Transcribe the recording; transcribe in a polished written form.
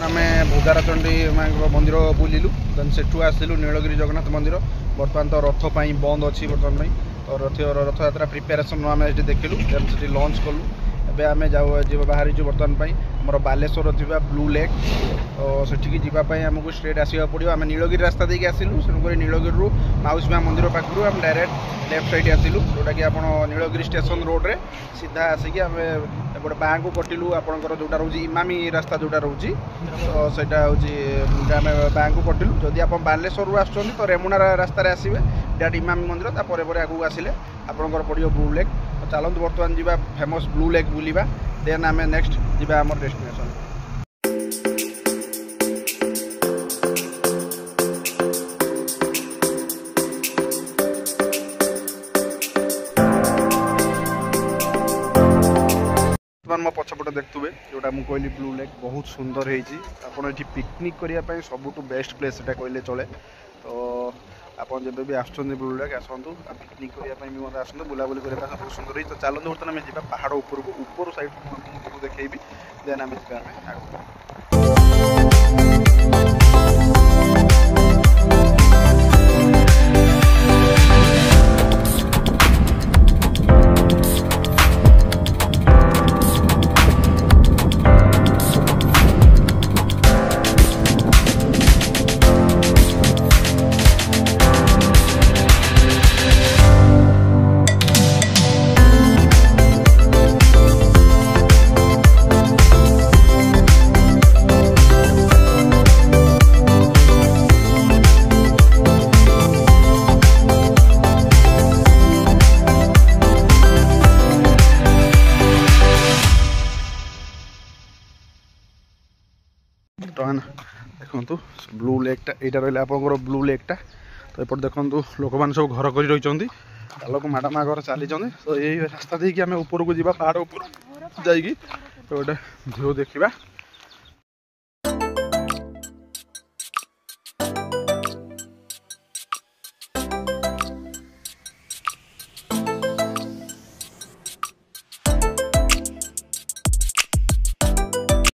आमे भोगारचंडी मंदिर बुलिलु देन सेठू आसिलु नीलगिरी जगन्नाथ मंदिर। बर्तमान तो रथ पाई बंद अच्छी बर्तमान तो रथ यात्रा प्रिपेरेसन आम देखिलु देन से लंच कलु। एबे आमे जाऊ बाहरी बर्तमान आमर बालेश्वर थी ब्लू लेक तो सेठी जावाई आमको स्ट्रेट आसवा पड़ो। आम नीलगिरी रास्ता देके आसिलु तेणुक नीलगिरी माउसी माँ मंदिर पाखु आम डायरेक्ट लेफ्ट साइड आसिलु जोटा कि आप नीलगिरी स्टेशन रोड रे सीधा आसिक आम गोटे बाँ को कटिलु आपंकर जोटा रोज इमामी रास्ता जोटा रोच तो सहीटा हूँ आम बाँ को कटिलु। जदि आप बालेश्वर आसुँच तो रेमुना रास्तार आसवे डायरेक्ट इमामी मंदिर तापर आगू आसिले आपंकर पड़ो ब्लू लेक। तो चलतु बर्तमान जी फेमस ब्लू लेक बुलवा देन आम नेक्स्ट जी आम डेस्टिनेशन। मो पछपटे देखुए जोटा मुझे कहली ब्लू लेक बहुत सुंदर होती पिकनिक करने सबुठ बेस्ट प्लेस कहले चले। तो आप जब भी आसुँच ब्लू लेक आसतु पिकनिक करने आसतु बुलाबुली करने सब सुंदर हो। तो चलते बर्तमान आम जा पहाड़ ऊपर साइड देखी देन आम देखु ब्लू लेकटा यहाँ रहा आप ब्लू लेकटा। तो एपट देखो लोक मैंने सब घर कर रही लोक मैडम आगर चली तो यही रास्ता देखिए आम ऊपर को जा पहाड़ ऊपर जा गोटे भ्यू देखा।